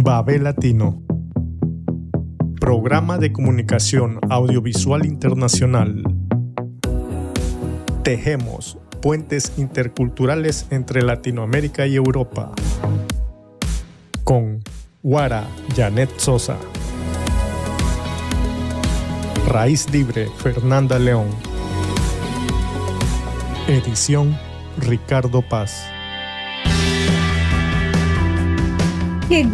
Babel Latino, Programa de Comunicación Audiovisual Internacional. Tejemos puentes interculturales entre Latinoamérica y Europa. Con Guara Janet Sosa. Raíz Libre Fernanda León. Edición Ricardo Paz. Qué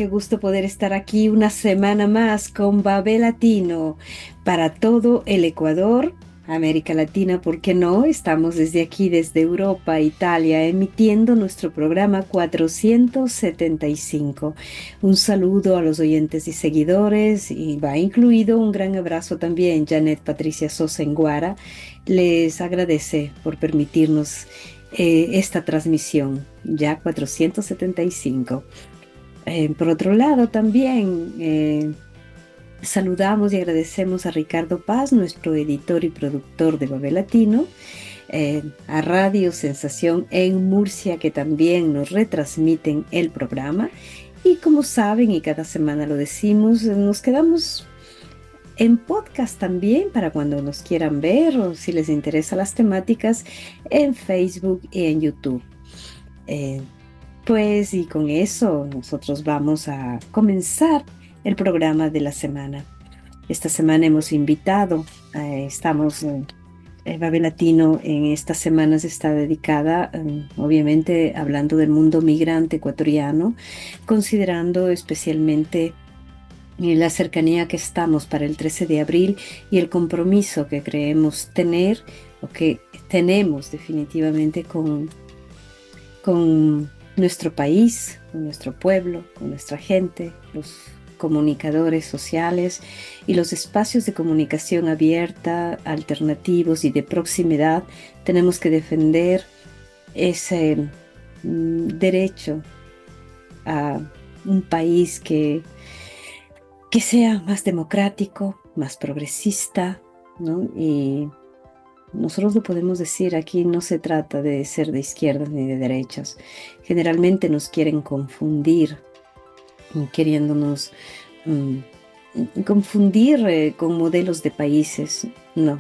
gusto poder estar aquí una semana más con Babel Latino para todo el Ecuador, América Latina, ¿por qué no? Estamos desde aquí, desde Europa, Italia, emitiendo nuestro programa 475. Un saludo a los oyentes y seguidores y va incluido un gran abrazo también, Janet Patricia Sosa en Guara. Les agradece por permitirnos esta transmisión, ya 475. Por otro lado, también saludamos y agradecemos a Ricardo Paz, nuestro editor y productor de Babel Latino, a Radio Sensación en Murcia, que también nos retransmiten el programa. Y como saben, y cada semana lo decimos, nos quedamos en podcast también para cuando nos quieran ver o si les interesan las temáticas en Facebook y en YouTube. Pues y con eso nosotros vamos a comenzar el programa de la semana. Esta semana hemos invitado, Babel Latino en estas semanas está dedicada, obviamente, hablando del mundo migrante ecuatoriano, considerando especialmente la cercanía que estamos para el 13 de abril y el compromiso que creemos tener o que tenemos definitivamente con nuestro país, con nuestro pueblo, con nuestra gente, los comunicadores sociales y los espacios de comunicación abierta, alternativos y de proximidad. Tenemos que defender ese derecho a un país que sea más democrático, más progresista, ¿no? Y nosotros lo podemos decir, aquí no se trata de ser de izquierdas ni de derechas. Generalmente nos quieren confundir, queriéndonos confundir con modelos de países. No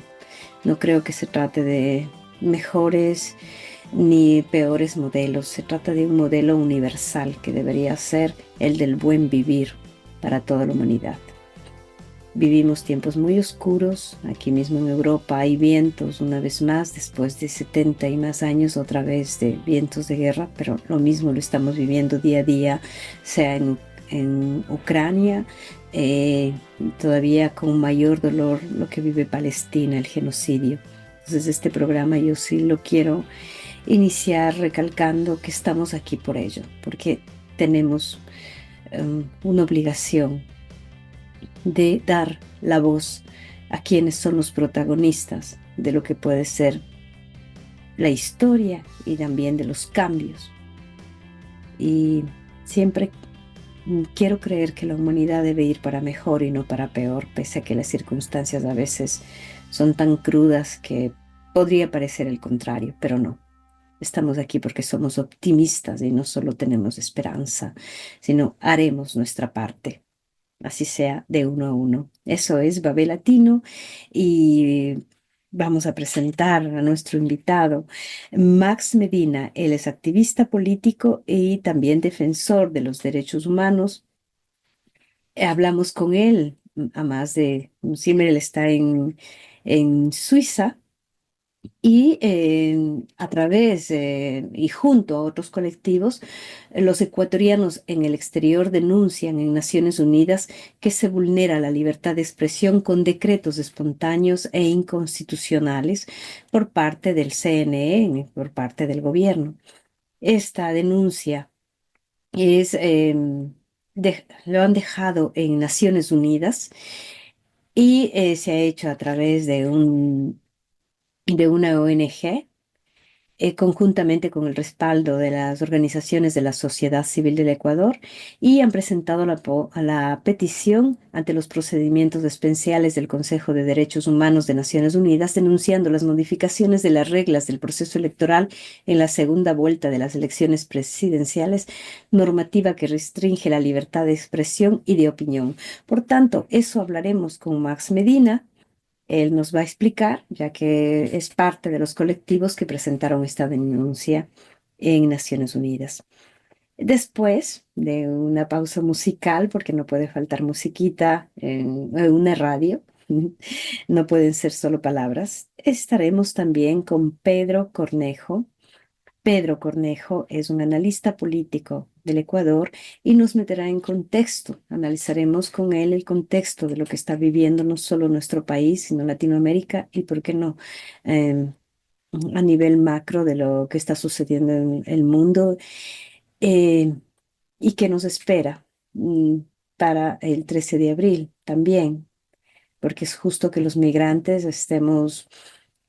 creo que se trate de mejores ni peores modelos. Se trata de un modelo universal que debería ser el del buen vivir para toda la humanidad. Vivimos tiempos muy oscuros, aquí mismo en Europa hay vientos, una vez más, después de 70 y más años, otra vez de vientos de guerra, pero lo mismo lo estamos viviendo día a día, sea en Ucrania, todavía con mayor dolor lo que vive Palestina, el genocidio. Entonces este programa yo sí lo quiero iniciar recalcando que estamos aquí por ello, porque tenemos una obligación de dar la voz a quienes son los protagonistas de lo que puede ser la historia y también de los cambios. Y siempre quiero creer que la humanidad debe ir para mejor y no para peor, pese a que las circunstancias a veces son tan crudas que podría parecer el contrario, pero no. Estamos aquí porque somos optimistas y no solo tenemos esperanza, sino haremos nuestra parte. Así sea de uno a uno. Eso es Babel Latino y vamos a presentar a nuestro invitado, Max Medina. Él es activista político y también defensor de los derechos humanos. Hablamos con él a más de, siempre él está en Suiza. Y a través y junto a otros colectivos, los ecuatorianos en el exterior denuncian en Naciones Unidas que se vulnera la libertad de expresión con decretos espontáneos e inconstitucionales por parte del CNE, por parte del gobierno. Esta denuncia lo han dejado en Naciones Unidas y se ha hecho a través de una ONG conjuntamente con el respaldo de las organizaciones de la sociedad civil del Ecuador, y han presentado la petición ante los procedimientos especiales del Consejo de Derechos Humanos de Naciones Unidas, denunciando las modificaciones de las reglas del proceso electoral en la segunda vuelta de las elecciones presidenciales, normativa que restringe la libertad de expresión y de opinión. Por tanto, eso hablaremos con Max Medina. Él nos va a explicar, ya que es parte de los colectivos que presentaron esta denuncia en Naciones Unidas. Después de una pausa musical, porque no puede faltar musiquita en una radio, no pueden ser solo palabras, estaremos también con Pedro Cornejo. Pedro Cornejo es un analista político del Ecuador y nos meterá en contexto. Analizaremos con él el contexto de lo que está viviendo no solo nuestro país, sino Latinoamérica y, ¿por qué no?, eh, a nivel macro de lo que está sucediendo en el mundo, eh, y qué nos espera para el 13 de abril también, porque es justo que los migrantes estemos,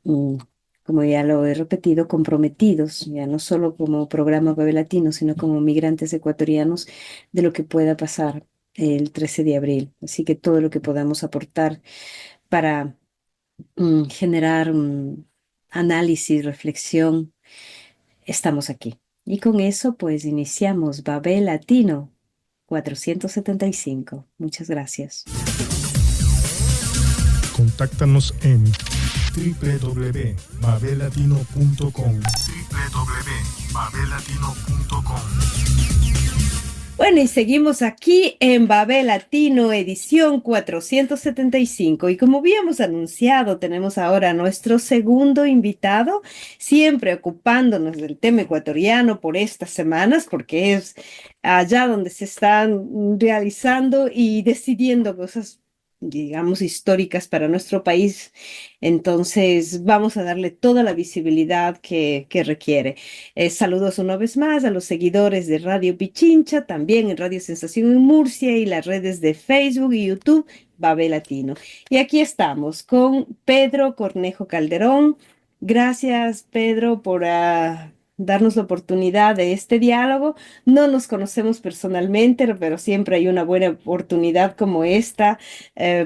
mm, como ya lo he repetido, comprometidos, ya no solo como programa Bebé Latino, sino como migrantes ecuatorianos, de lo que pueda pasar el 13 de abril. Así que todo lo que podamos aportar para generar un análisis, reflexión, estamos aquí. Y con eso, pues iniciamos Babel Latino 475. Muchas gracias. Contáctanos en www.babelatino.com. www.babelatino.com. Bueno, y seguimos aquí en Babel Latino, edición 475. Y como habíamos anunciado, tenemos ahora a nuestro segundo invitado, siempre ocupándonos del tema ecuatoriano por estas semanas, porque es allá donde se están realizando y decidiendo cosas, digamos, históricas para nuestro país. Entonces, vamos a darle toda la visibilidad que requiere. Saludos una vez más a los seguidores de Radio Pichincha, también en Radio Sensación en Murcia y las redes de Facebook y YouTube, Babel Latino. Y aquí estamos con Pedro Cornejo Calderón. Gracias, Pedro, por darnos la oportunidad de este diálogo. No nos conocemos personalmente, pero siempre hay una buena oportunidad como esta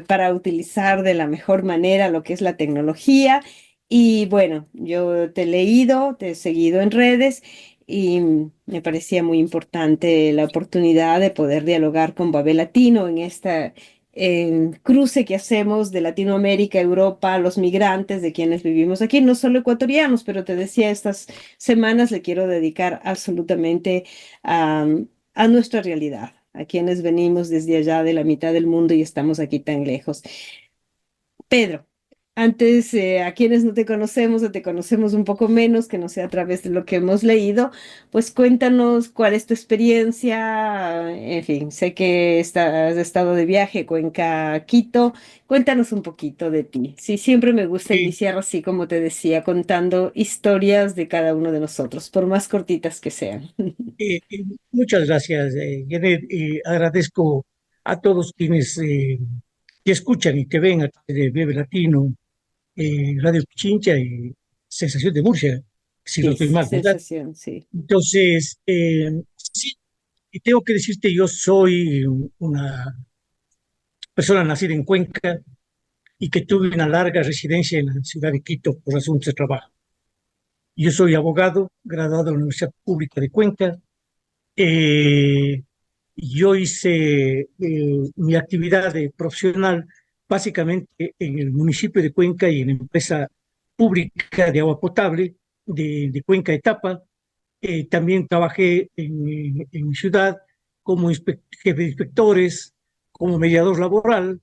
para utilizar de la mejor manera lo que es la tecnología. Y bueno, yo te he leído, te he seguido en redes y me parecía muy importante la oportunidad de poder dialogar con Babel Latino en esta cruce que hacemos de Latinoamérica, Europa, los migrantes de quienes vivimos aquí, no solo ecuatorianos, pero te decía, estas semanas le quiero dedicar absolutamente a nuestra realidad, a quienes venimos desde allá de la mitad del mundo y estamos aquí tan lejos. Pedro, antes, a quienes no te conocemos o te conocemos un poco menos, que no sea a través de lo que hemos leído, cuéntanos cuál es tu experiencia. En fin, sé que has estado de viaje Cuenca, Quito. Cuéntanos un poquito de ti. Sí, siempre me gusta Sí, iniciar así, como te decía, contando historias de cada uno de nosotros, por más cortitas que sean. muchas gracias, Janet. Agradezco a todos quienes te escuchan y te ven a través de Vive Latino, Radio Pichincha y Sensación de Murcia, si no Sí, estoy mal, ¿verdad? sensación, sí. Entonces, sí, y tengo que decirte, yo soy una persona nacida en Cuenca y que tuve una larga residencia en la ciudad de Quito por asuntos de trabajo. Yo soy abogado, graduado de la Universidad Pública de Cuenca. Eh, yo hice mi actividad profesional básicamente en el municipio de Cuenca y en la empresa pública de agua potable de Cuenca Etapa. También trabajé en mi ciudad como jefe de inspectores, como mediador laboral.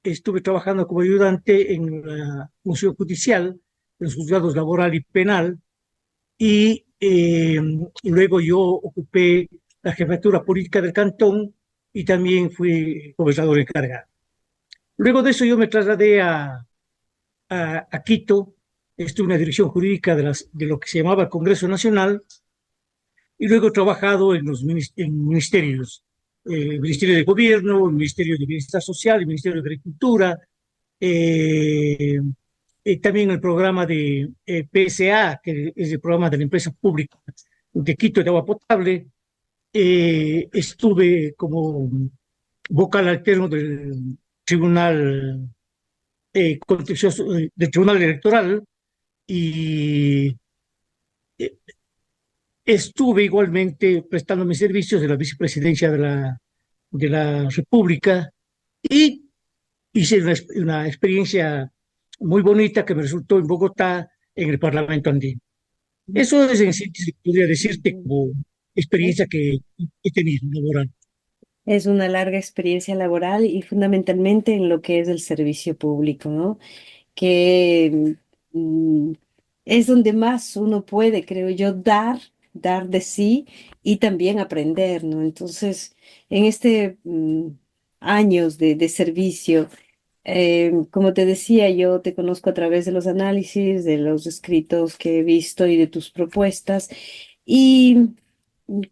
Estuve trabajando como ayudante en la función judicial, en los juzgados laboral y penal y luego yo ocupé la jefatura política del cantón y también fui gobernador encargado. Luego de eso yo me trasladé a Quito, estuve en la dirección jurídica de lo que se llamaba el Congreso Nacional y luego he trabajado en ministerios, el Ministerio de Gobierno, el Ministerio de Bienestar Social, el Ministerio de Agricultura, eh, también el programa de PSA, que es el programa de la empresa pública de Quito de agua potable. Estuve como vocal alterno del Tribunal Contencioso, del Tribunal Electoral, y eh, estuve igualmente prestando mis servicios de la vicepresidencia de la República, y hice una experiencia muy bonita que me resultó en Bogotá, en el Parlamento andino. Eso es en síntesis, podría decirte como experiencia que he tenido laboral. Es una larga experiencia laboral y fundamentalmente en lo que es el servicio público, ¿no? Que es donde más uno puede, creo yo, dar de sí y también aprender, ¿no? Entonces, en este años de servicio, como te decía, yo te conozco a través de los análisis, de los escritos que he visto y de tus propuestas. Y mm,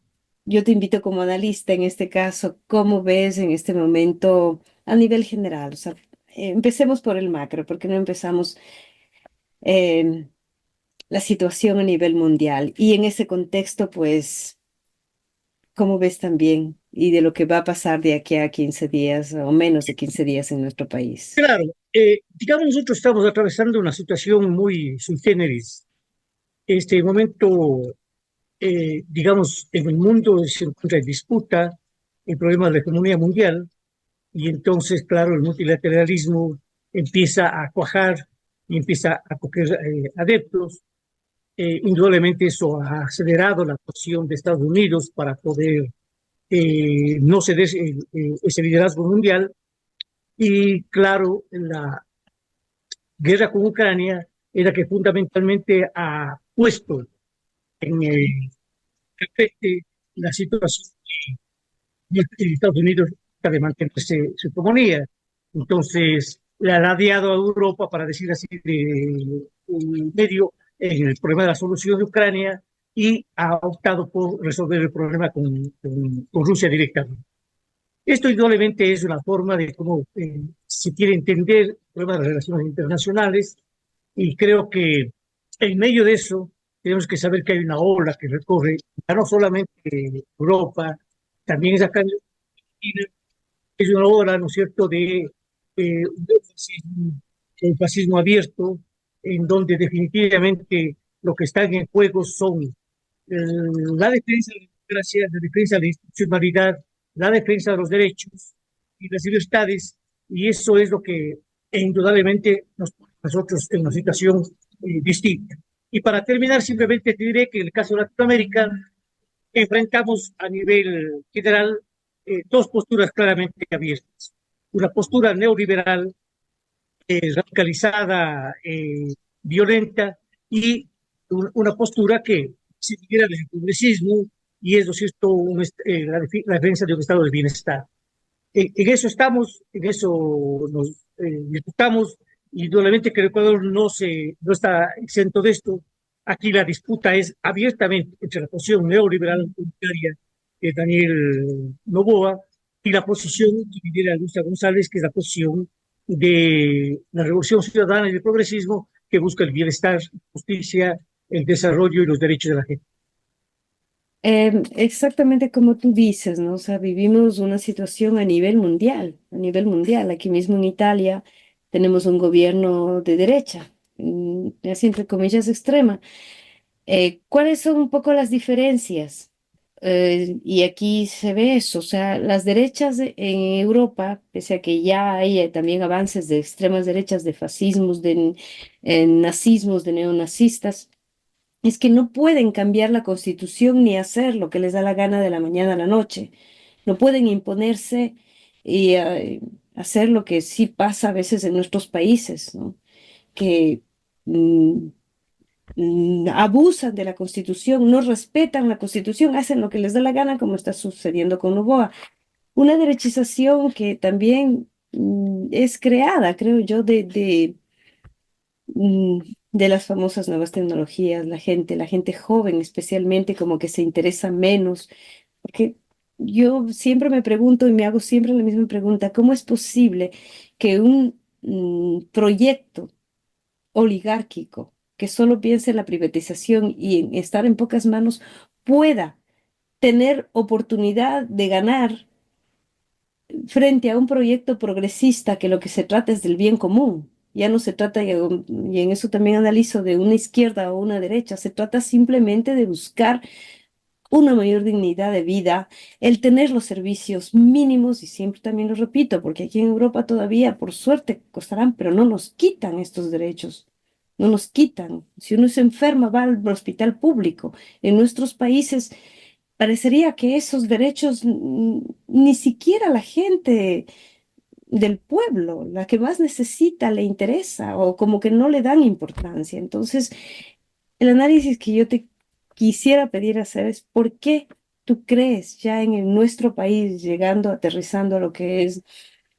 yo te invito como analista en este caso, ¿cómo ves en este momento a nivel general? O sea, empecemos por el macro, porque no empezamos eh, la situación a nivel mundial. Y en ese contexto, pues, ¿cómo ves también? Y de lo que va a pasar de aquí a 15 días o menos de 15 días en nuestro país. Claro, digamos, nosotros estamos atravesando una situación muy sui generis. Este momento, digamos, en el mundo se encuentra en disputa el problema de la economía mundial, y entonces, claro, el multilateralismo empieza a cuajar y empieza a coger adeptos. Indudablemente eso ha acelerado la actuación de Estados Unidos para poder no ceder ese liderazgo mundial. Y claro, la guerra con Ucrania era que fundamentalmente ha puesto en el tapete la situación de Estados Unidos de mantenerse su hegemonía. Entonces, le ha ladeado a Europa, para decir así, de medio en el problema de la solución de Ucrania, y ha optado por resolver el problema con Rusia directamente. Esto indudablemente es una forma de cómo se quiere entender el problema de las relaciones internacionales, y creo que en medio de eso tenemos que saber que hay una ola que recorre ya no solamente Europa, también es acá en Argentina. Es una ola, ¿no es cierto?, un fascismo abierto, en donde definitivamente lo que está en juego son la defensa de la democracia, la defensa de la institucionalidad, la defensa de los derechos y las libertades, y eso es lo que indudablemente nos pone a nosotros en una situación distinta. Y para terminar, simplemente te diré que en el caso de Latinoamérica enfrentamos a nivel general dos posturas claramente abiertas. Una postura neoliberal, radicalizada, violenta, y una postura que se lidera del progresismo, y es, ¿no es cierto?, la defensa de un estado de bienestar. En eso estamos, en eso nos disputamos, y indudablemente que el Ecuador no está exento de esto. Aquí la disputa es abiertamente entre la posición neoliberal autoritaria de Daniel Noboa y la posición que lidera Luisa González, que es la posición de la Revolución Ciudadana y del progresismo, que busca el bienestar, justicia, el desarrollo y los derechos de la gente. Exactamente como tú dices, ¿no? O sea, vivimos una situación a nivel mundial, a nivel mundial. Aquí mismo en Italia tenemos un gobierno de derecha, así entre comillas extrema. ¿Cuáles son un poco las diferencias? Y aquí se ve eso, o sea, las derechas en Europa, pese a que ya hay también avances de extremas derechas, de fascismos, de nazismos, de neonazistas, es que no pueden cambiar la constitución ni hacer lo que les da la gana de la mañana a la noche. No pueden imponerse y hacer lo que sí pasa a veces en nuestros países, ¿no? Que mm, abusan de la constitución, no respetan la constitución, hacen lo que les da la gana, como está sucediendo con Noboa. Una derechización que también es creada, creo yo, mm, de las famosas nuevas tecnologías, la gente joven especialmente como que se interesa menos, porque yo siempre me pregunto y me hago siempre la misma pregunta, ¿cómo es posible que un proyecto oligárquico, que solo piensa en la privatización y en estar en pocas manos, pueda tener oportunidad de ganar frente a un proyecto progresista que lo que se trata es del bien común. Ya no se trata, y en eso también analizo, de una izquierda o una derecha, se trata simplemente de buscar una mayor dignidad de vida, el tener los servicios mínimos, y siempre también lo repito, porque aquí en Europa todavía, por suerte, costarán, pero no nos quitan estos derechos, no nos quitan. Si uno se enferma, va al hospital público. En nuestros países parecería que esos derechos ni siquiera la gente del pueblo, la que más necesita, le interesa o como que no le dan importancia. Entonces, el análisis que yo te quisiera pedir hacer es por qué tú crees ya nuestro país, llegando, aterrizando a lo que es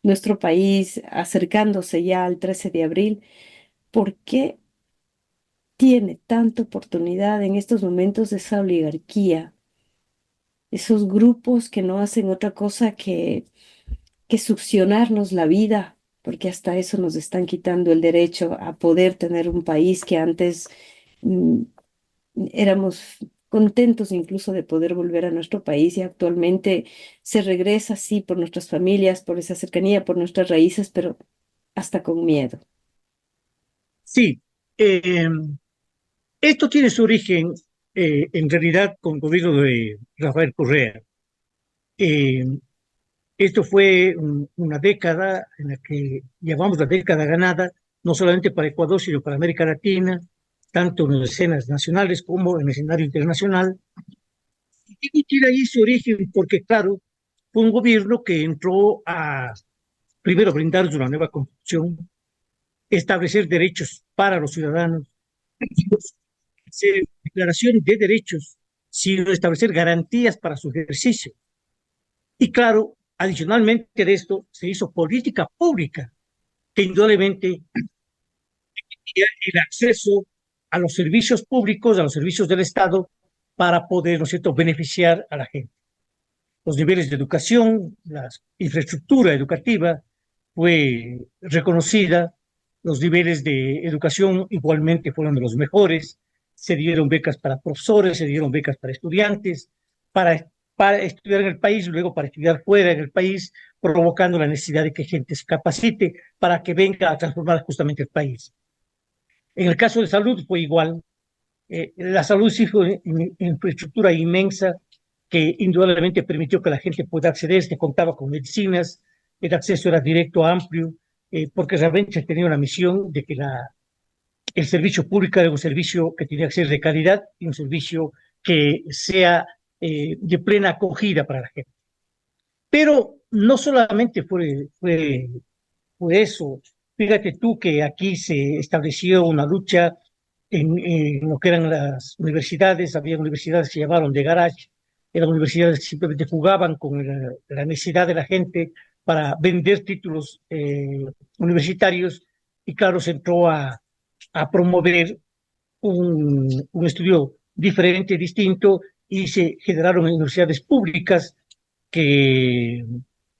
nuestro país, acercándose ya al 13 de abril, por qué tiene tanta oportunidad en estos momentos esa oligarquía, esos grupos que no hacen otra cosa que succionarnos la vida, porque hasta eso nos están quitando el derecho a poder tener un país que antes mm, éramos contentos incluso de poder volver a nuestro país, y actualmente se regresa, sí, por nuestras familias, por esa cercanía, por nuestras raíces, pero hasta con miedo. Sí, eh, esto tiene su origen en realidad con el gobierno de Rafael Correa. Eh, Esto fue una década en la que llamamos la década ganada, no solamente para Ecuador, sino para América Latina, tanto en las escenas nacionales como en el escenario internacional. Y tiene ahí su origen porque, claro, fue un gobierno que entró a, primero, brindarnos una nueva constitución, establecer derechos para los ciudadanos, hacer declaración de derechos, sino establecer garantías para su ejercicio. Y claro, adicionalmente de esto, se hizo política pública que indudablemente el acceso a los servicios públicos, a los servicios del Estado, para poder, ¿no es cierto?, beneficiar a la gente. Los niveles de educación, la infraestructura educativa fue reconocida, los niveles de educación igualmente fueron de los mejores, se dieron becas para profesores, se dieron becas para estudiantes, para estudiar en el país, luego para estudiar fuera en el país, provocando la necesidad de que gente se capacite para que venga a transformar justamente el país. En el caso de salud fue igual. La salud sí fue una infraestructura inmensa que indudablemente permitió que la gente pueda acceder, se contaba con medicinas, el acceso era directo, amplio, porque realmente se tenía una misión de que el servicio público era un servicio que tenía que ser de calidad y un servicio que sea de plena acogida para la gente. Pero no solamente fue eso. Fíjate tú que aquí se estableció una lucha en lo que eran las universidades. Había universidades que se llamaron de garage, eran universidades que simplemente jugaban con la necesidad de la gente para vender títulos universitarios, y claro, se entró a promover un estudio diferente, distinto, y se generaron universidades públicas que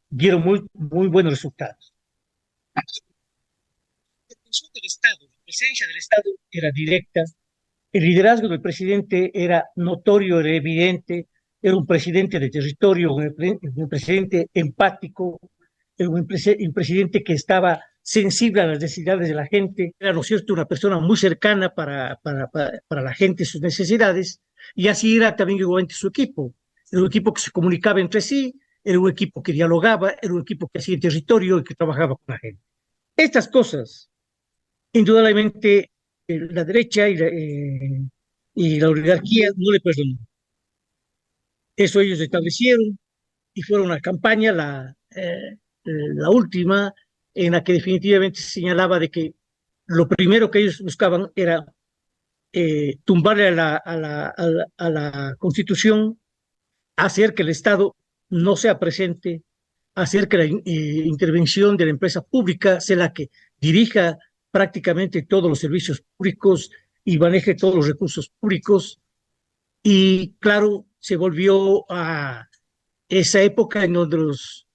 dieron muy buenos resultados. La función del Estado, la presencia del Estado era directa, el liderazgo del presidente era notorio, era evidente, era un presidente de territorio, un presidente empático, era un presidente que estaba sensible a las necesidades de la gente, era, ¿no es cierto?, una persona muy cercana para la gente, sus necesidades, y así era también igualmente su equipo. Era un equipo que se comunicaba entre sí, era un equipo que dialogaba, era un equipo que hacía territorio y que trabajaba con la gente. Estas cosas, indudablemente, la derecha y la oligarquía no le perdonan. Eso ellos establecieron y fueron una campaña, la última, en la que definitivamente se señalaba de que lo primero que ellos buscaban era tumbarle a la Constitución, hacer que el Estado no sea presente, hacer que la intervención de la empresa pública sea la que dirija prácticamente todos los servicios públicos y maneje todos los recursos públicos. Y claro, se volvió a esa época en donde los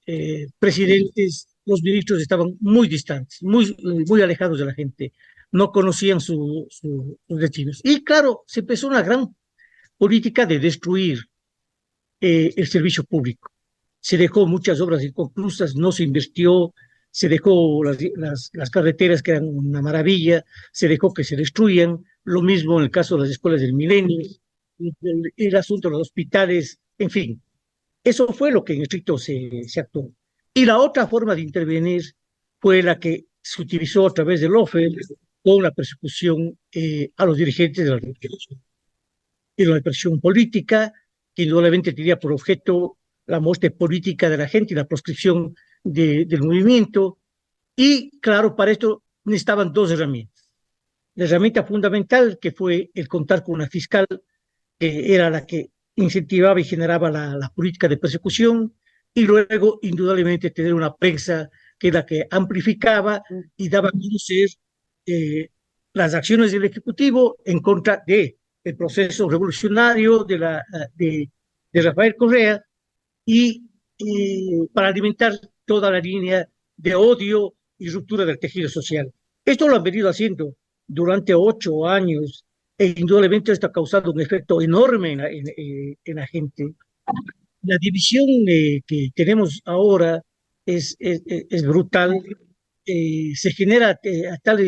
presidentes, los ministros estaban muy distantes, muy alejados de la gente. no conocían sus destinos. Y claro, se empezó una gran política de destruir el servicio público. Se dejó muchas obras inconclusas, no se invirtió, se dejó las carreteras que eran una maravilla, se dejó que se destruyan, lo mismo en el caso de las escuelas del milenio, el asunto de los hospitales, en fin, eso fue lo que en estricto se actuó. Y la otra forma de intervenir fue la que se utilizó a través del OFE con la persecución a los dirigentes de la revolución y una presión política que indudablemente tenía por objeto la muerte política de la gente y la proscripción del movimiento. Y claro, para esto necesitaban dos herramientas. La herramienta fundamental, que fue el contar con una fiscal, que era la que incentivaba y generaba la política de persecución, y luego, indudablemente, tener una prensa que es la que amplificaba y daba a conocer eh, las acciones del Ejecutivo en contra de el proceso revolucionario de Rafael Correa y para alimentar toda la línea de odio y ruptura del tejido social. Esto lo han venido haciendo durante 8 años e indudablemente esto ha causado un efecto enorme en la gente. La división que tenemos ahora es brutal, se genera a tal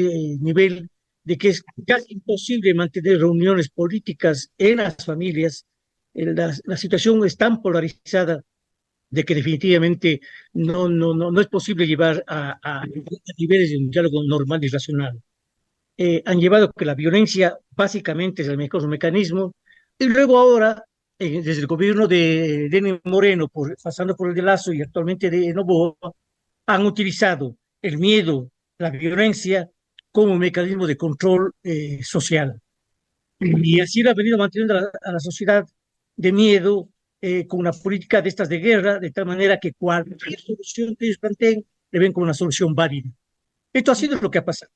nivel de que es casi imposible mantener reuniones políticas en las familias. La situación es tan polarizada de que definitivamente no es posible llevar a niveles de un diálogo normal y racional. Han llevado a que la violencia básicamente es el mejor mecanismo, y luego ahora, desde el gobierno de Lenín Moreno, pasando por el de Lazo y actualmente de Noboa, han utilizado el miedo, la violencia como mecanismo de control social. Y así lo ha venido manteniendo a la sociedad de miedo, con una política de estas de guerra, de tal manera que cualquier solución que ellos planteen le ven como una solución válida. Esto ha sido lo que ha pasado.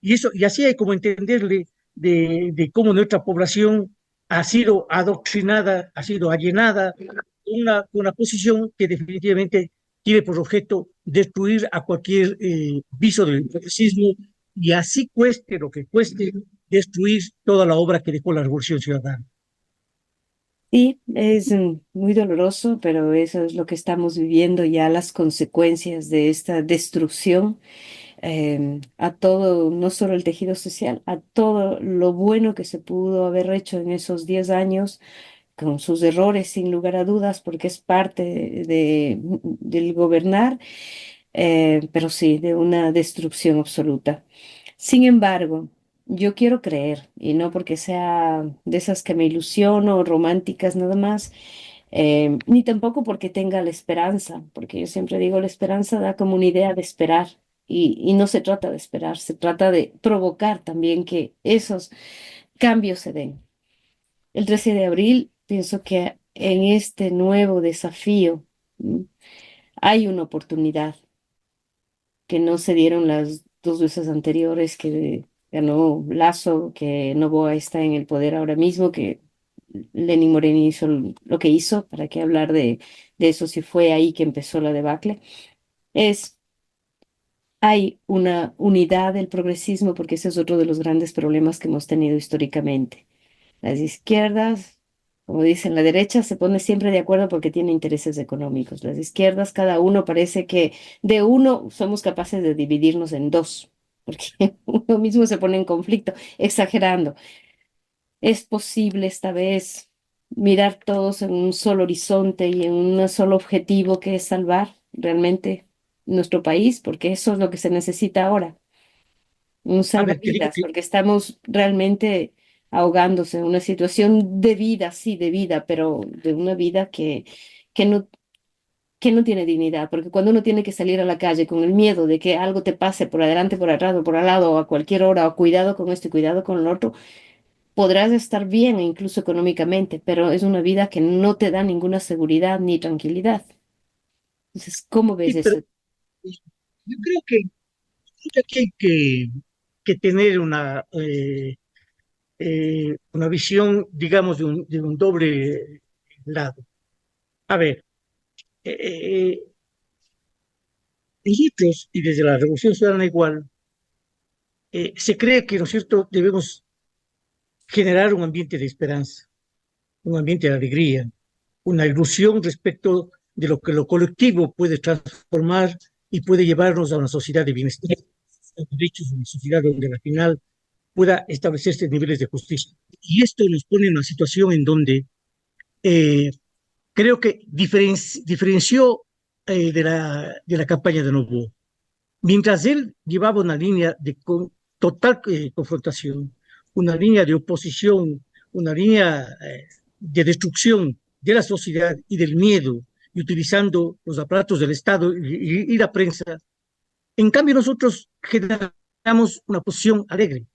Y así hay como entenderle de cómo nuestra población ha sido adoctrinada, ha sido alienada con una posición que definitivamente tiene por objeto destruir a cualquier viso del progresismo y así cueste lo que cueste, destruir toda la obra que dejó la Revolución Ciudadana. Sí, es muy doloroso, pero eso es lo que estamos viviendo ya, las consecuencias de esta destrucción a todo, no solo el tejido social, a todo lo bueno que se pudo haber hecho en esos 10 años, con sus errores, sin lugar a dudas, porque es parte del gobernar, pero sí, de una destrucción absoluta. Sin embargo, yo quiero creer, y no porque sea de esas que me ilusiono, románticas nada más, ni tampoco porque tenga la esperanza, porque yo siempre digo, la esperanza da como una idea de esperar, y no se trata de esperar, se trata de provocar también que esos cambios se den. El 13 de abril, pienso que en este nuevo desafío hay una oportunidad que no se dieron las dos veces anteriores que ganó Lazo, que Noboa está en el poder ahora mismo, que Lenín Moreno hizo lo que hizo, ¿para qué hablar de eso si fue ahí que empezó la debacle? Es, hay una unidad del progresismo, porque ese es otro de los grandes problemas que hemos tenido históricamente. Las izquierdas, como dicen, la derecha se pone siempre de acuerdo porque tiene intereses económicos. Las izquierdas, cada uno parece que de uno somos capaces de dividirnos en dos, porque uno mismo se pone en conflicto, exagerando. Es posible esta vez mirar todos en un solo horizonte y en un solo objetivo que es salvar realmente nuestro país, porque eso es lo que se necesita ahora, un A ver, te digo salvavidas, que porque estamos realmente ahogándose en una situación de vida, sí, de vida, pero de una vida que no, que no tiene dignidad, porque cuando uno tiene que salir a la calle con el miedo de que algo te pase por adelante, por atrás o por al lado, o a cualquier hora, o cuidado con esto y cuidado con lo otro, podrás estar bien, e incluso económicamente, pero es una vida que no te da ninguna seguridad ni tranquilidad. Entonces, ¿cómo ves sí, pero eso? yo creo que aquí hay que tener una visión, digamos, de un doble lado. A ver, eh, eh, nosotros, y desde la Revolución Ciudadana igual, se cree que, ¿no es cierto?, debemos generar un ambiente de esperanza, un ambiente de alegría, una ilusión respecto de lo que lo colectivo puede transformar y puede llevarnos a una sociedad de bienestar, de derechos, una sociedad donde al final pueda establecerse niveles de justicia. Y esto nos pone en una situación en donde eh, creo que diferenció de la campaña de Novoa. Mientras él llevaba una línea de total confrontación, una línea de oposición, una línea de destrucción de la sociedad y del miedo, y utilizando los aparatos del Estado y la prensa, en cambio nosotros generamos una posición alegre,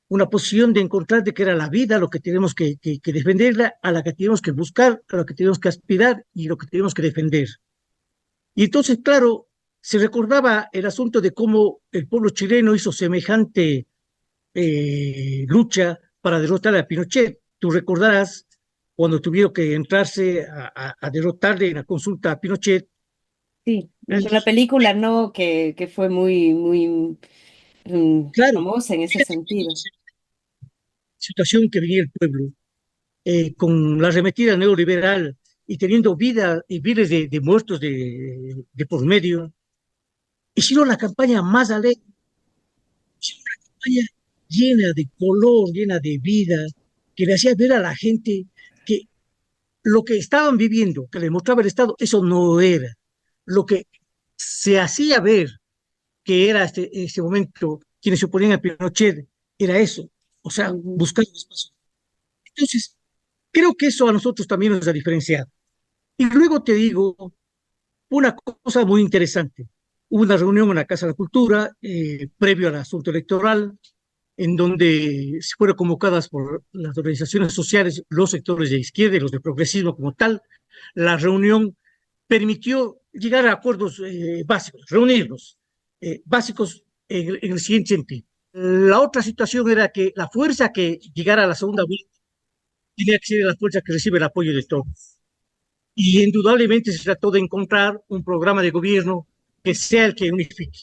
una posición de encontrar de que era la vida lo que tenemos que defenderla, a la que tenemos que buscar, a la que tenemos que aspirar y lo que tenemos que defender. Y entonces, claro, se recordaba el asunto de cómo el pueblo chileno hizo semejante lucha para derrotar a Pinochet. Tú recordarás cuando tuvieron que entrarse a derrotarle en la consulta a Pinochet. Sí, la película no, que fue muy Claro, famosa en ese fíjate sentido. la situación que vivía el pueblo, con la arremetida neoliberal y teniendo vida y miles de muertos de por medio, hicieron la campaña más alegre, hicieron una campaña llena de color, llena de vida, que le hacía ver a la gente que lo que estaban viviendo, que le mostraba el Estado, eso no era. Lo que se hacía ver que era este momento, quienes se oponían a Pinochet, era eso, o sea, Ujú. buscar un espacio. Entonces, creo que eso a nosotros también nos ha diferenciado. Y luego te digo una cosa muy interesante. Hubo una reunión en la Casa de la Cultura, previo al asunto electoral, en donde se fueron convocadas por las organizaciones sociales, los sectores de izquierda y los de progresismo como tal. La reunión permitió llegar a acuerdos básicos, reunirnos, básicos en el siguiente sentido. La otra situación era que la fuerza que llegara a la segunda vuelta tenía que ser la fuerza que recibe el apoyo de todos. Y indudablemente se trató de encontrar un programa de gobierno que sea el que unifique.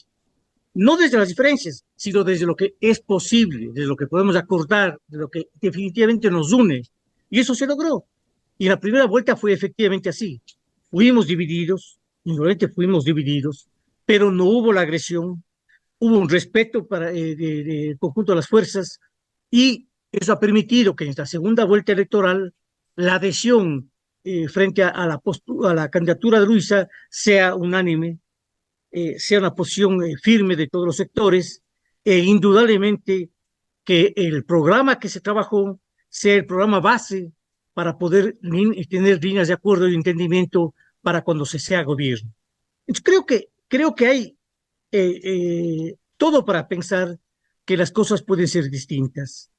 No desde las diferencias, sino desde lo que es posible, desde lo que podemos acordar, de lo que definitivamente nos une. Y eso se logró. Y la primera vuelta fue efectivamente así. Fuimos divididos, indudablemente fuimos divididos, pero no hubo la agresión, hubo un respeto del conjunto de las fuerzas y eso ha permitido que en esta segunda vuelta electoral la adhesión frente a la candidatura de Luisa sea unánime, sea una posición firme de todos los sectores e indudablemente que el programa que se trabajó sea el programa base para poder tener líneas de acuerdo y entendimiento para cuando se sea gobierno. Entonces, creo que hay todo para pensar que las cosas pueden ser distintas.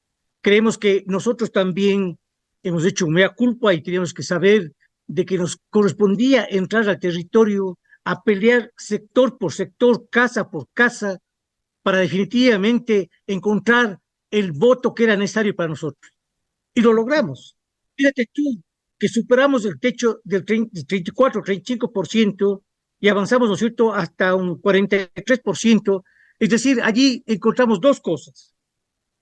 Creemos que nosotros también hemos hecho un mea culpa y tenemos que saber de que nos correspondía entrar al territorio a pelear sector por sector, casa por casa, para definitivamente encontrar el voto que era necesario para nosotros. Y lo logramos. Fíjate tú que superamos el techo del 34, 35% y avanzamos, ¿no es cierto?, hasta un 43%. Es decir, allí encontramos dos cosas.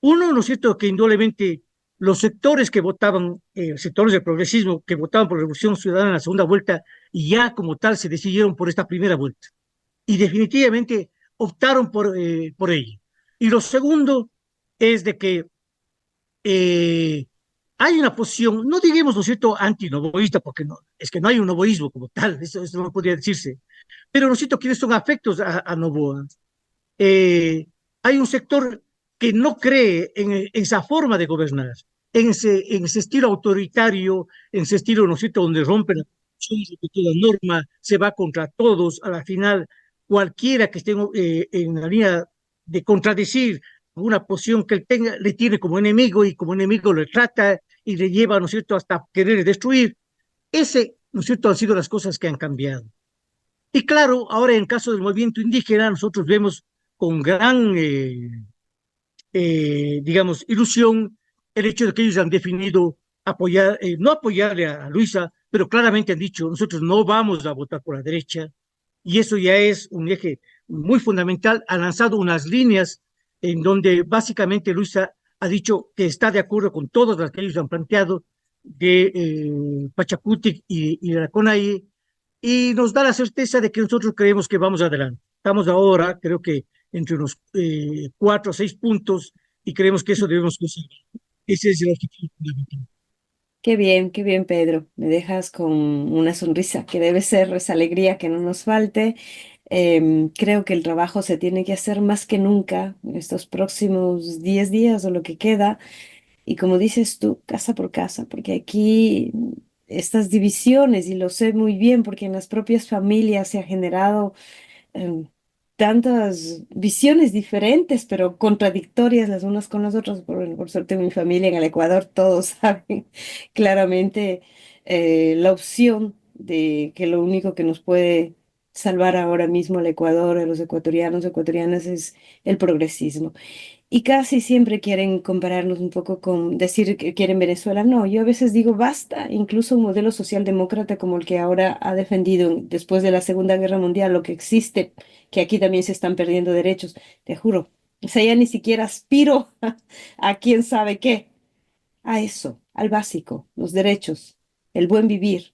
Uno, ¿no es cierto?, que indudablemente los sectores que votaban, sectores del progresismo que votaban por la Revolución Ciudadana en la segunda vuelta, y ya como tal se decidieron por esta primera vuelta. Y definitivamente optaron por ella. Y lo segundo es de que hay una posición, no digamos, ¿no es cierto?, antinovoísta, porque no, es que no hay un novoísmo como tal, eso no podría decirse, pero ¿no es cierto?, quienes son afectos a Novoa. Eh, Hay un sector que no cree en esa forma de gobernar, en ese estilo autoritario, en ese estilo, ¿no es cierto?, donde rompe la toda norma, se va contra todos, a la final cualquiera que esté en la línea de contradecir una posición que él tenga, le tiene como enemigo y como enemigo lo trata y le lleva, ¿no es cierto?, hasta querer destruir. Ese, ¿no es cierto?, han sido las cosas que han cambiado. Y claro, ahora en el caso del movimiento indígena, nosotros vemos con gran, digamos, ilusión el hecho de que ellos han definido apoyar, no apoyarle a Luisa, pero claramente han dicho, nosotros no vamos a votar por la derecha, y eso ya es un eje muy fundamental, han lanzado unas líneas en donde básicamente Luisa ha dicho que está de acuerdo con todas las que ellos han planteado de Pachacutic y de la CONAIE, y nos da la certeza de que nosotros creemos que vamos adelante. Estamos ahora, creo que entre unos 4 o 6 puntos, y creemos que eso debemos conseguir. Ese es el objetivo fundamental. Qué bien, Pedro. Me dejas con una sonrisa, que debe ser esa alegría que no nos falte. Creo que el trabajo se tiene que hacer más que nunca en estos próximos 10 días o lo que queda. Y como dices tú, casa por casa, porque aquí estas divisiones, y lo sé muy bien, porque en las propias familias se ha generado em, tantas visiones diferentes, pero contradictorias las unas con las otras. Por suerte, mi familia en el Ecuador, todos saben claramente la opción de que lo único que nos puede salvar ahora mismo al Ecuador, a los ecuatorianos, ecuatorianas, es el progresismo. Y casi siempre quieren compararnos un poco con decir que quieren Venezuela. No, yo a veces digo basta, incluso un modelo socialdemócrata como el que ahora ha defendido después de la Segunda Guerra Mundial, lo que existe, que aquí también se están perdiendo derechos, te juro. O sea, ya ni siquiera aspiro a quién sabe qué, a eso, al básico, los derechos, el buen vivir,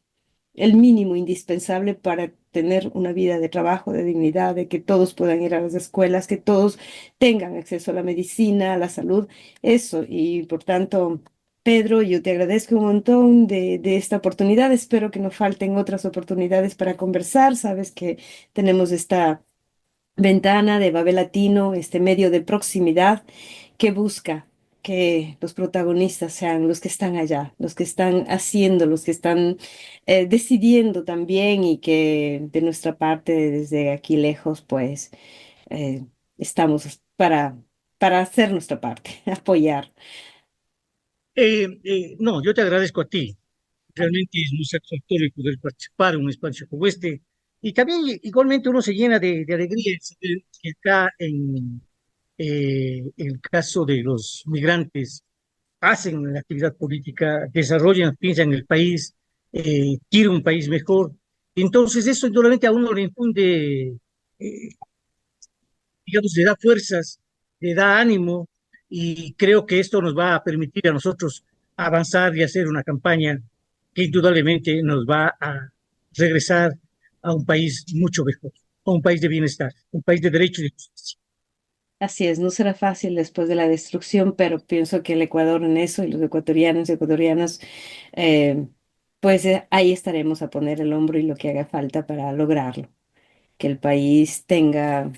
el mínimo indispensable para tener una vida de trabajo, de dignidad, de que todos puedan ir a las escuelas, que todos tengan acceso a la medicina, a la salud, eso. Y por tanto, Pedro, yo te agradezco un montón de esta oportunidad. Espero que no falten otras oportunidades para conversar. Sabes que tenemos esta ventana de Babel Latino, este medio de proximidad que busca que los protagonistas sean los que están allá, los que están haciendo, los que están decidiendo también, y que de nuestra parte, desde aquí lejos, pues eh, estamos para hacer nuestra parte, apoyar. No, yo te agradezco a ti. Realmente es muy satisfactorio poder participar en un espacio como este. Y también igualmente uno se llena de alegría de saber que acá en el caso de los migrantes hacen la actividad política, desarrollan, piensan en el país, quieren un país mejor. Entonces eso indudablemente a uno le infunde, eh, digamos, le da fuerzas, le da ánimo, y creo que esto nos va a permitir a nosotros avanzar y hacer una campaña que indudablemente nos va a regresar a un país mucho mejor, a un país de bienestar, un país de derechos y justicia. Así es, no será fácil después de la destrucción, pero pienso que el Ecuador en eso, y los ecuatorianos y ecuatorianas, eh, pues ahí estaremos a poner el hombro y lo que haga falta para lograrlo, que el país tenga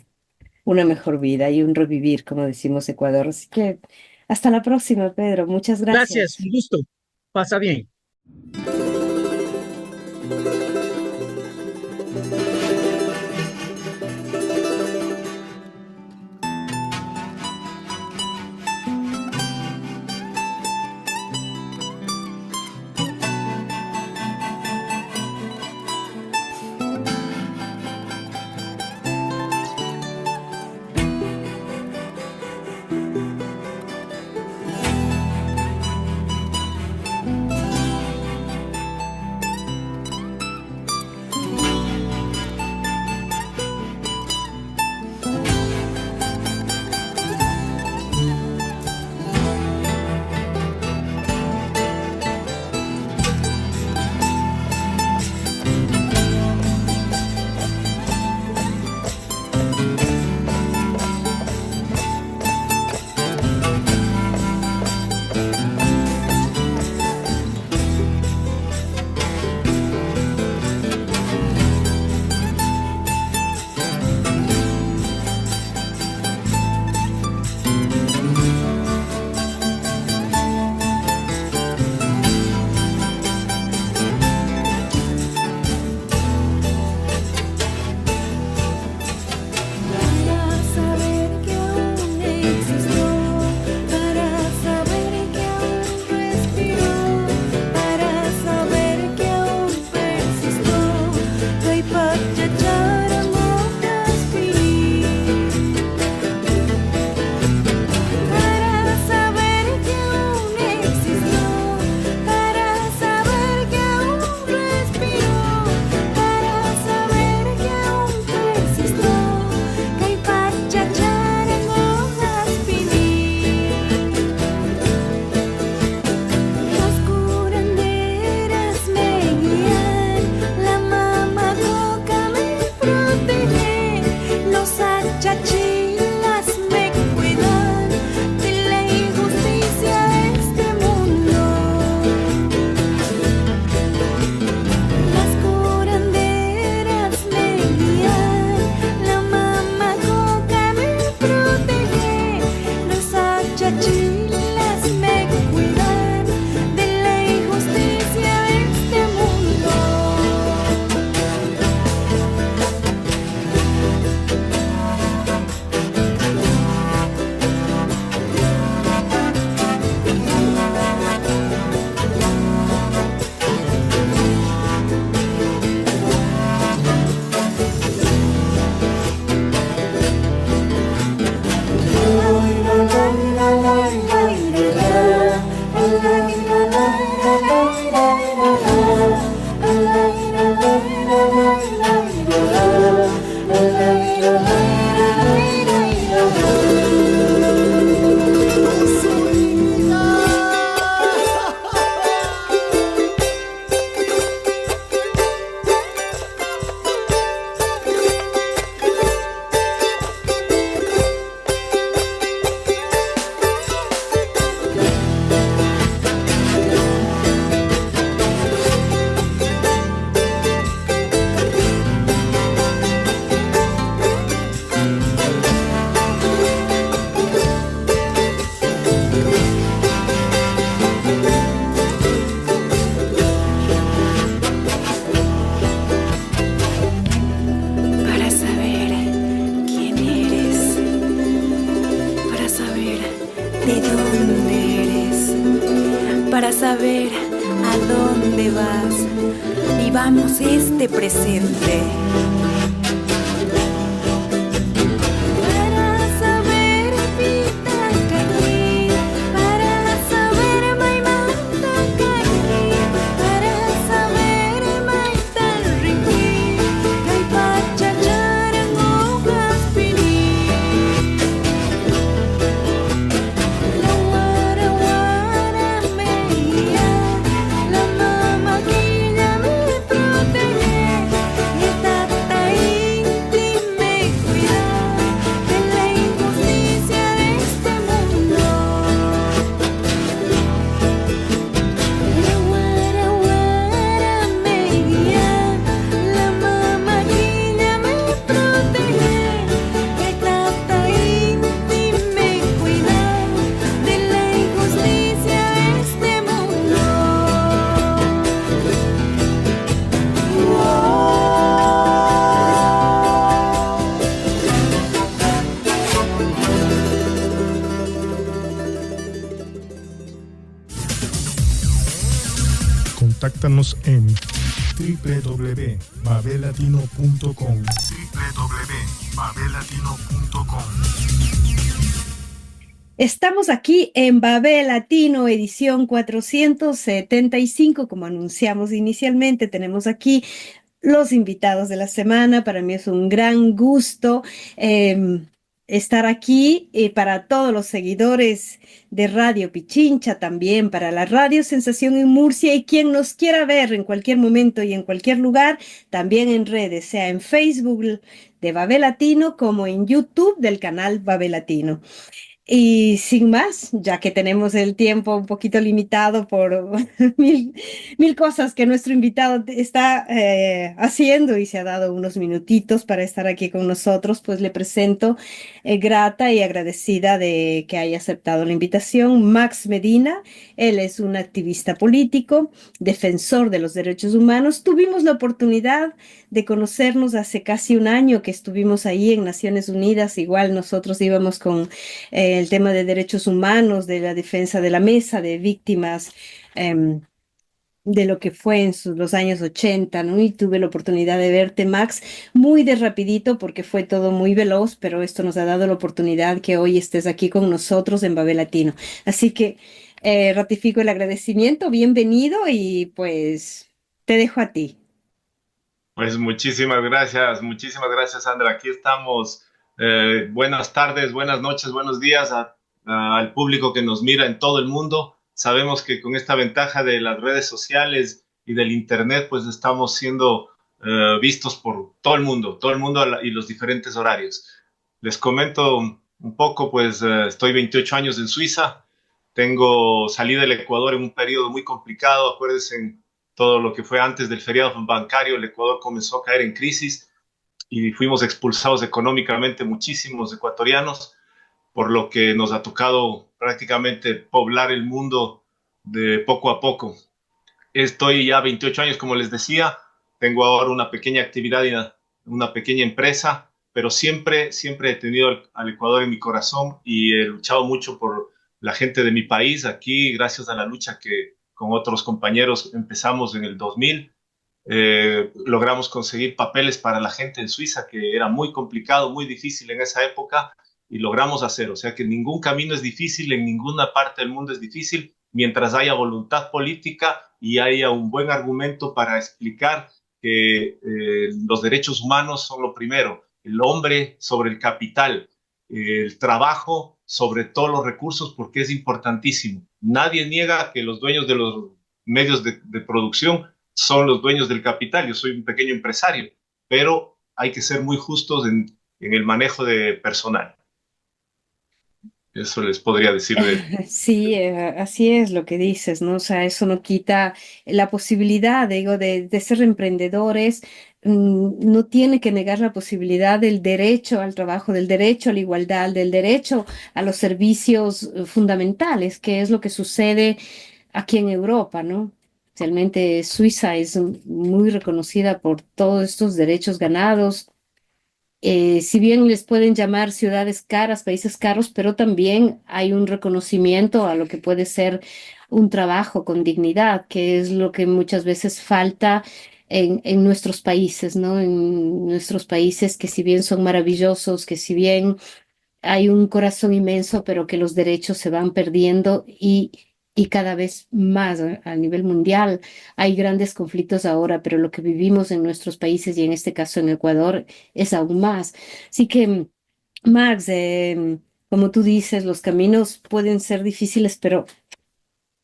una mejor vida y un revivir, como decimos Ecuador. Así que hasta la próxima, Pedro. Muchas Gracias, gracias. un gusto. Pasa bien. para saber a dónde vas. Vivamos este presente. Contáctanos en www.babelatino.com www.babelatino.com. Estamos aquí en Babel Latino, edición 475, como anunciamos inicialmente. Tenemos aquí los invitados de la semana. Para mí es un gran gusto estar aquí, y para todos los seguidores de Radio Pichincha, también para la Radio Sensación en Murcia, y quien nos quiera ver en cualquier momento y en cualquier lugar, también en redes, sea en Facebook de Babel Latino como en YouTube del canal Babel Latino. Y sin más, ya que tenemos el tiempo un poquito limitado por mil cosas que nuestro invitado está haciendo, y se ha dado unos minutitos para estar aquí con nosotros, pues le presento, grata y agradecida de que haya aceptado la invitación, Max Medina. Él es un activista político, defensor de los derechos humanos. Tuvimos la oportunidad de conocernos hace casi un año que estuvimos ahí en Naciones Unidas. Igual nosotros íbamos con el tema de derechos humanos, de la defensa de la mesa de víctimas de lo que fue en los años 80, ¿no? Y tuve la oportunidad de verte, Max, muy de rapidito porque fue todo muy veloz, pero esto nos ha dado la oportunidad que hoy estés aquí con nosotros en Babel Latino. Así que ratifico el agradecimiento, bienvenido, y pues te dejo a ti. Pues muchísimas gracias, Sandra. Aquí estamos. Buenas tardes, buenas noches, buenos días al público que nos mira en todo el mundo. Sabemos que con esta ventaja de las redes sociales y del Internet, pues estamos siendo vistos por todo el mundo y los diferentes horarios. Les comento un poco, pues estoy 28 años en Suiza. Salí del Ecuador en un periodo muy complicado. Acuérdense, todo lo que fue antes del feriado bancario, el Ecuador comenzó a caer en crisis y fuimos expulsados económicamente muchísimos ecuatorianos, por lo que nos ha tocado prácticamente poblar el mundo de poco a poco. Estoy ya 28 años, como les decía, tengo ahora una pequeña actividad y una pequeña empresa, pero siempre he tenido al Ecuador en mi corazón y he luchado mucho por la gente de mi país. Aquí, gracias a la lucha que con otros compañeros empezamos en el 2000, logramos conseguir papeles para la gente en Suiza, que era muy complicado, muy difícil en esa época, y logramos hacer. O sea que ningún camino es difícil, en ninguna parte del mundo es difícil, mientras haya voluntad política y haya un buen argumento para explicar que los derechos humanos son lo primero, el hombre sobre el capital, el trabajo sobre todos los recursos, porque es importantísimo. Nadie niega que los dueños de los medios de producción son los dueños del capital. Yo soy un pequeño empresario, pero hay que ser muy justos en el manejo de personal. Eso les podría decir de... Sí, así es lo que dices, ¿no? O sea, eso no quita la posibilidad, digo, de ser emprendedores. No tiene que negar la posibilidad del derecho al trabajo, del derecho a la igualdad, del derecho a los servicios fundamentales, que es lo que sucede aquí en Europa, ¿no? Realmente Suiza es muy reconocida por todos estos derechos ganados. Si bien les pueden llamar ciudades caras, países caros, pero también hay un reconocimiento a lo que puede ser un trabajo con dignidad, que es lo que muchas veces falta en nuestros países, ¿no? En nuestros países que si bien son maravillosos, que si bien hay un corazón inmenso, pero que los derechos se van perdiendo y cada vez más a nivel mundial. Hay grandes conflictos ahora, pero lo que vivimos en nuestros países y en este caso en Ecuador es aún más. Así que, Max, como tú dices, los caminos pueden ser difíciles, pero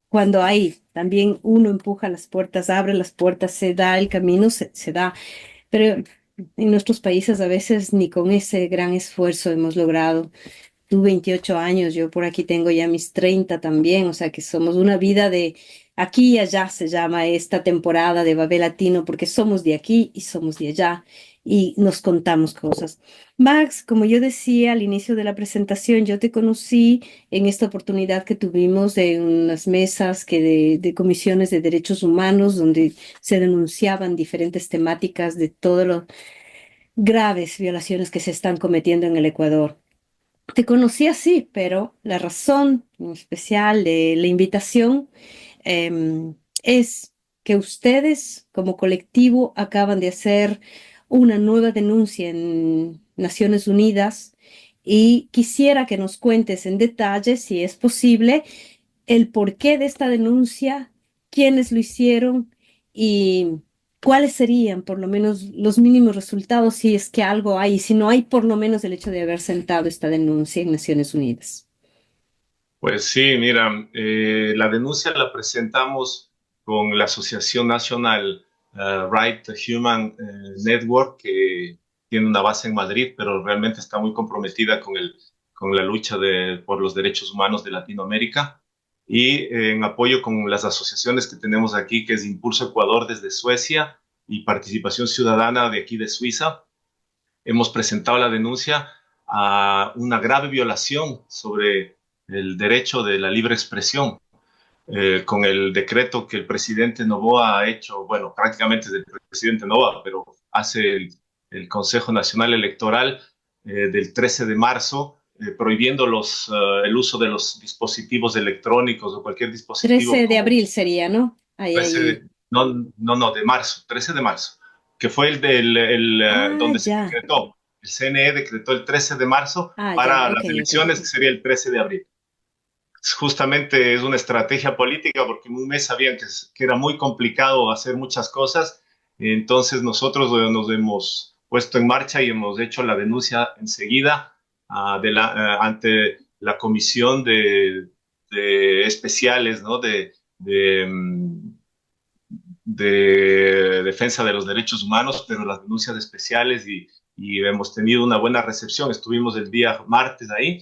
cuando hay también uno empuja las puertas, abre las puertas, se da el camino, se da. Pero en nuestros países a veces ni con ese gran esfuerzo hemos logrado. Tú 28 años, yo por aquí tengo ya mis 30 también, o sea que somos una vida de aquí y allá se llama esta temporada de Babel Latino porque somos de aquí y somos de allá y nos contamos cosas. Max, como yo decía al inicio de la presentación, yo te conocí en esta oportunidad que tuvimos de unas mesas de comisiones de derechos humanos donde se denunciaban diferentes temáticas de todas las graves violaciones que se están cometiendo en el Ecuador. Te conocí así, pero la razón en especial de la invitación es que ustedes como colectivo acaban de hacer una nueva denuncia en Naciones Unidas y quisiera que nos cuentes en detalle, si es posible, el porqué de esta denuncia, quiénes lo hicieron y cuáles serían por lo menos los mínimos resultados si es que algo hay, y si no hay por lo menos el hecho de haber sentado esta denuncia en Naciones Unidas. Pues sí, mira, la denuncia la presentamos con la Asociación Nacional Right to Human Network, que tiene una base en Madrid, pero realmente está muy comprometida con la lucha por los derechos humanos de Latinoamérica, y en apoyo con las asociaciones que tenemos aquí, que es Impulso Ecuador desde Suecia y Participación Ciudadana de aquí de Suiza. Hemos presentado la denuncia a una grave violación sobre el derecho de la libre expresión, con el decreto que el presidente Noboa ha hecho, bueno, prácticamente es del presidente Noboa, pero hace el Consejo Nacional Electoral del 13 de marzo, prohibiendo el uso de los dispositivos electrónicos o cualquier dispositivo. 13 de abril sería, ¿no? No, de marzo, 13 de marzo, que fue donde se decretó. El CNE decretó el 13 de marzo para las elecciones, que sería el 13 de abril. Justamente es una estrategia política porque en un mes sabían que era muy complicado hacer muchas cosas. Entonces nosotros nos hemos puesto en marcha y hemos hecho la denuncia enseguida ante la Comisión de Especiales, ¿no? de Defensa de los Derechos Humanos, pero las denuncias especiales, y hemos tenido una buena recepción. Estuvimos el día martes ahí,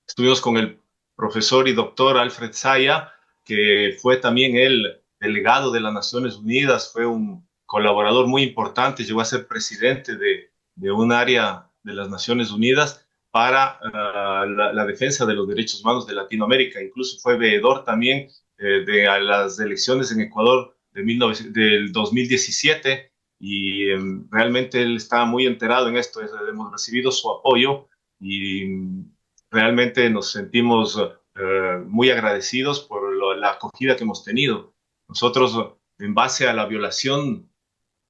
estuvimos con el profesor y doctor Alfred Zaya, que fue también el delegado de las Naciones Unidas, fue un colaborador muy importante, llegó a ser presidente de un área de las Naciones Unidas para la defensa de los derechos humanos de Latinoamérica. Incluso fue veedor también de las elecciones en Ecuador del 2017, y realmente él estaba muy enterado en esto. Hemos recibido su apoyo y realmente nos sentimos muy agradecidos por la acogida que hemos tenido. Nosotros, en base a la violación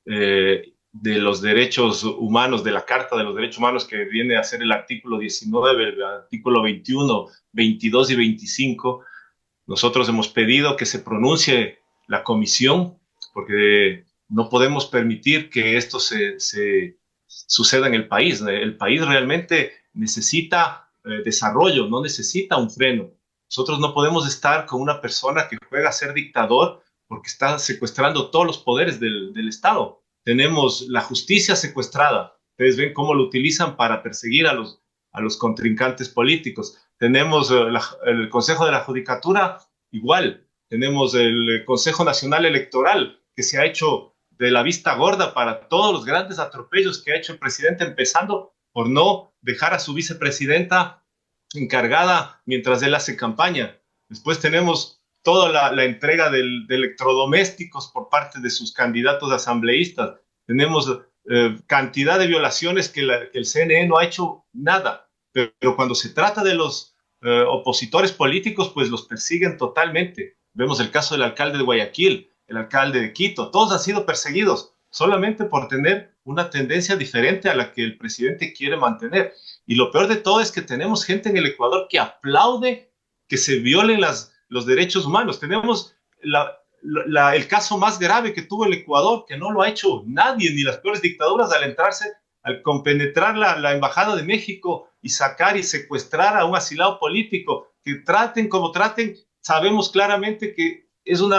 de los derechos humanos, de la Carta de los Derechos Humanos, que viene a ser el artículo 19, el artículo 21, 22 y 25, nosotros hemos pedido que se pronuncie la comisión, porque no podemos permitir que esto se suceda en el país. El país realmente necesita desarrollo, no necesita un freno. Nosotros no podemos estar con una persona que juega a ser dictador porque está secuestrando todos los poderes del Estado. Tenemos la justicia secuestrada. Ustedes ven cómo lo utilizan para perseguir a los contrincantes políticos. Tenemos el Consejo de la Judicatura, igual. Tenemos el Consejo Nacional Electoral, que se ha hecho de la vista gorda para todos los grandes atropellos que ha hecho el presidente, empezando por no dejar a su vicepresidenta encargada mientras él hace campaña. Después tenemos toda la entrega de electrodomésticos por parte de sus candidatos asambleístas. Tenemos cantidad de violaciones que el CNE no ha hecho nada, pero cuando se trata de los opositores políticos, pues los persiguen totalmente. Vemos el caso del alcalde de Guayaquil, el alcalde de Quito, todos han sido perseguidos solamente por tener una tendencia diferente a la que el presidente quiere mantener. Y lo peor de todo es que tenemos gente en el Ecuador que aplaude que se violen los derechos humanos. Tenemos el caso más grave que tuvo el Ecuador, que no lo ha hecho nadie, ni las peores dictaduras, al compenetrar la Embajada de México y sacar y secuestrar a un asilado político. Que traten como traten, sabemos claramente que es un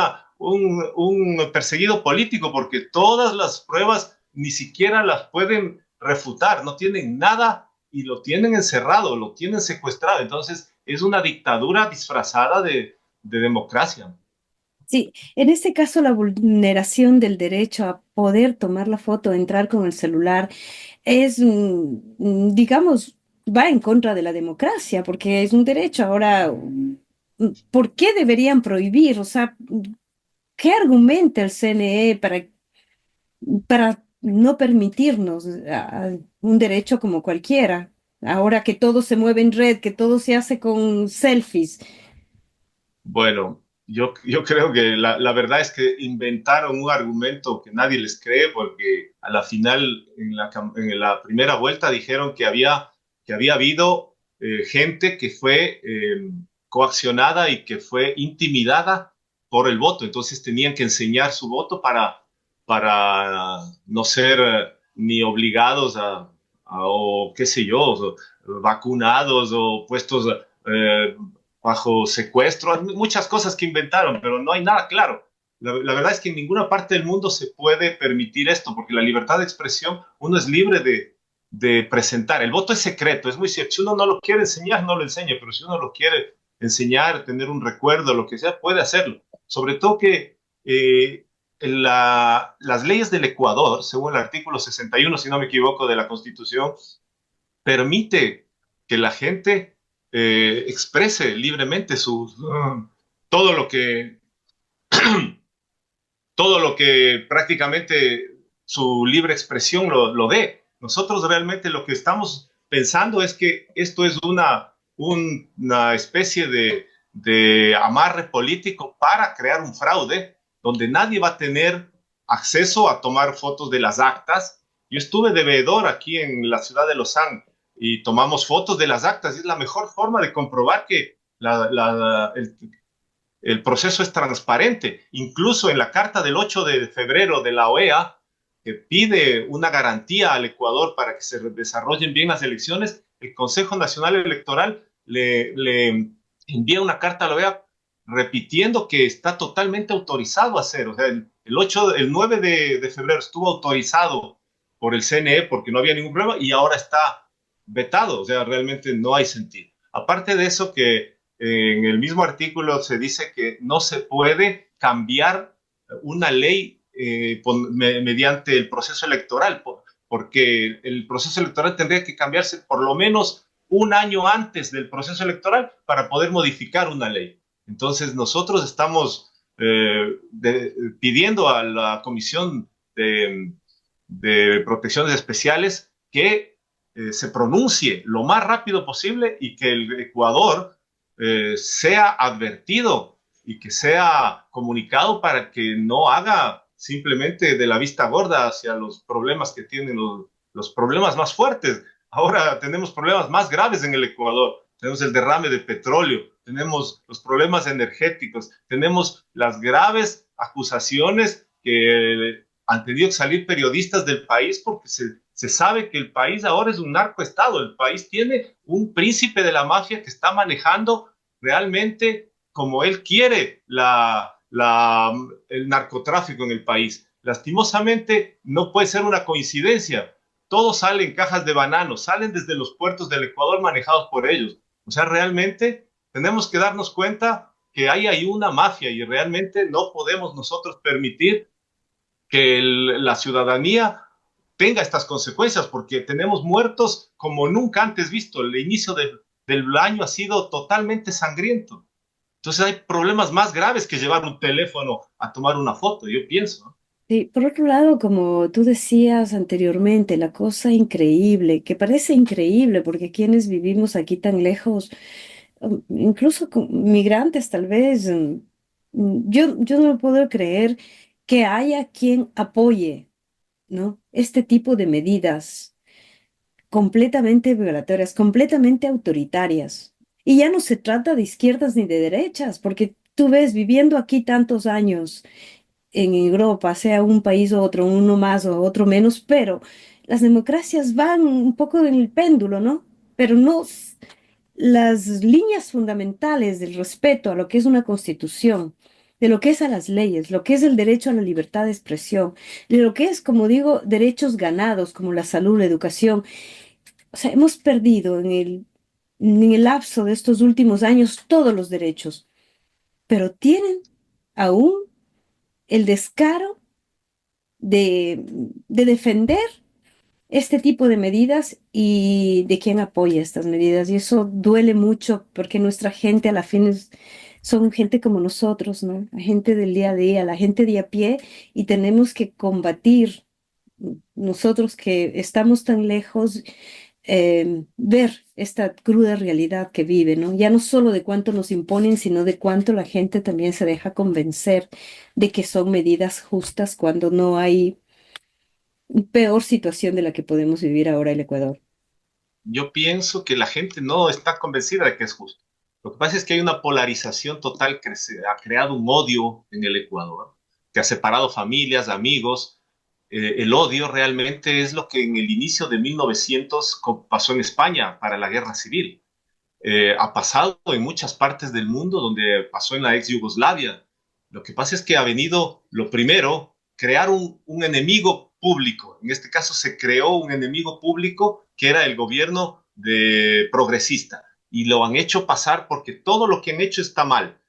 perseguido político, porque todas las pruebas ni siquiera las pueden refutar, no tienen nada y lo tienen encerrado, lo tienen secuestrado. Entonces es una dictadura disfrazada de democracia. Sí, en este caso la vulneración del derecho a poder tomar la foto, entrar con el celular, es, digamos, va en contra de la democracia, porque es un derecho. Ahora, ¿por qué deberían prohibir? O sea, ¿qué argumenta el CNE para no permitirnos un derecho como cualquiera? Ahora que todo se mueve en red, que todo se hace con selfies. Bueno, yo creo que la verdad es que inventaron un argumento que nadie les cree, porque a la final, en la primera vuelta, dijeron que había habido gente que fue coaccionada y que fue intimidada por el voto. Entonces tenían que enseñar su voto para no ser ni obligados o qué sé yo, vacunados o puestos bajo secuestro, muchas cosas que inventaron, pero no hay nada claro. La verdad es que en ninguna parte del mundo se puede permitir esto, porque la libertad de expresión, uno es libre de presentar. El voto es secreto, es muy cierto. Si uno no lo quiere enseñar, no lo enseña, pero si uno lo quiere enseñar, tener un recuerdo, lo que sea, puede hacerlo. Sobre todo que las leyes del Ecuador, según el artículo 61, si no me equivoco, de la Constitución, permite que la gente exprese libremente todo lo que todo lo que prácticamente su libre expresión lo dé. Nosotros realmente lo que estamos pensando es que esto es una especie de amarre político para crear un fraude donde nadie va a tener acceso a tomar fotos de las actas. Yo estuve de veedor aquí en la ciudad de Lausanne y tomamos fotos de las actas, y es la mejor forma de comprobar que el proceso es transparente. Incluso en la carta del 8 de febrero de la OEA, que pide una garantía al Ecuador para que se desarrollen bien las elecciones, el Consejo Nacional Electoral le envía una carta a la OEA repitiendo que está totalmente autorizado a hacer. O sea, el 9 de febrero estuvo autorizado por el CNE porque no había ningún problema, y ahora está vetado. O sea, realmente no hay sentido. Aparte de eso, que en el mismo artículo se dice que no se puede cambiar una ley mediante el proceso electoral, porque el proceso electoral tendría que cambiarse por lo menos un año antes del proceso electoral para poder modificar una ley. Entonces nosotros estamos pidiendo a la Comisión de Protecciones Especiales que se pronuncie lo más rápido posible y que el Ecuador sea advertido y que sea comunicado para que no haga simplemente de la vista gorda hacia los problemas que tienen los problemas más fuertes. Ahora tenemos problemas más graves en el Ecuador. Tenemos el derrame de petróleo, tenemos los problemas energéticos, tenemos las graves acusaciones que han tenido que salir periodistas del país porque se sabe que el país ahora es un narcoestado. El país tiene un príncipe de la mafia que está manejando realmente como él quiere el narcotráfico en el país. Lastimosamente no puede ser una coincidencia. Todo sale en cajas de banano, salen desde los puertos del Ecuador manejados por ellos. O sea, realmente tenemos que darnos cuenta que hay una mafia y realmente no podemos nosotros permitir que la ciudadanía tenga estas consecuencias, porque tenemos muertos como nunca antes visto. El inicio del año ha sido totalmente sangriento. Entonces hay problemas más graves que llevar un teléfono a tomar una foto, yo pienso, ¿no? Sí, por otro lado, como tú decías anteriormente, la cosa increíble, que parece increíble porque quienes vivimos aquí tan lejos, incluso migrantes tal vez, Yo no puedo creer que haya quien apoye, ¿no? Este tipo de medidas completamente violatorias, completamente autoritarias. Y ya no se trata de izquierdas ni de derechas, porque tú ves viviendo aquí tantos años en Europa, sea un país u otro, uno más o otro menos, pero las democracias van un poco en el péndulo, ¿no? Pero no las líneas fundamentales del respeto a lo que es una constitución, de lo que es a las leyes, lo que es el derecho a la libertad de expresión, de lo que es, como digo, derechos ganados como la salud, la educación. O sea, hemos perdido en el lapso de estos últimos años todos los derechos, pero tienen aún el descaro de defender este tipo de medidas y de quién apoya estas medidas. Y eso duele mucho porque nuestra gente a la fin son gente como nosotros, ¿no? La gente del día a día, la gente de a pie, y tenemos que combatir nosotros que estamos tan lejos, ver esta cruda realidad que vive, ¿no? Ya no solo de cuánto nos imponen, sino de cuánto la gente también se deja convencer de que son medidas justas cuando no hay peor situación de la que podemos vivir ahora el Ecuador. Yo pienso que la gente no está convencida de que es justo. Lo que pasa es que hay una polarización total que se ha creado un odio en el Ecuador, que ha separado familias, amigos. El odio realmente es lo que en el inicio de 1900 pasó en España para la guerra civil. Ha pasado en muchas partes del mundo donde pasó en la ex Yugoslavia. Lo que pasa es que ha venido, lo primero, crear un enemigo público. En este caso se creó un enemigo público que era el gobierno de progresista y lo han hecho pasar porque todo lo que han hecho está mal.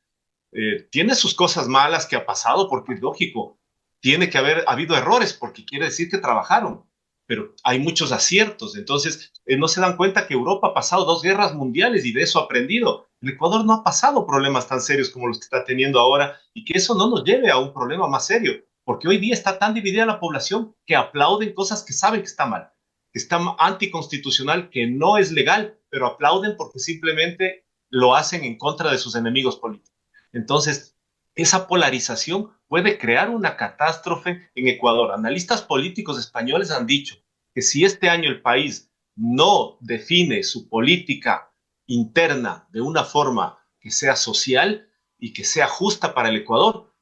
Tiene sus cosas malas que ha pasado porque es lógico, tiene que haber habido errores porque quiere decir que trabajaron, pero hay muchos aciertos. Entonces, no se dan cuenta que Europa ha pasado 2 guerras mundiales y de eso ha aprendido. El Ecuador no ha pasado problemas tan serios como los que está teniendo ahora y que eso no nos lleve a un problema más serio, porque hoy día está tan dividida la población que aplauden cosas que saben que está mal, que está anticonstitucional, que no es legal, pero aplauden porque simplemente lo hacen en contra de sus enemigos políticos. Entonces, esa polarización puede crear una catástrofe en Ecuador. Analistas políticos españoles han dicho que si este año el país no define su política interna de una forma que sea social y que sea justa para el Ecuador,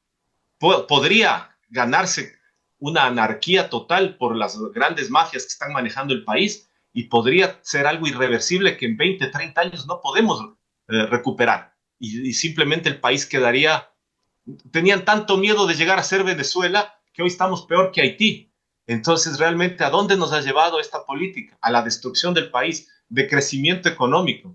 podría ganarse una anarquía total por las grandes mafias que están manejando el país y podría ser algo irreversible que en 20, 30 años no podemos recuperar y simplemente el país quedaría. Tenían tanto miedo de llegar a ser Venezuela que hoy estamos peor que Haití. Entonces, realmente, ¿a dónde nos ha llevado esta política? A la destrucción del país, de crecimiento económico.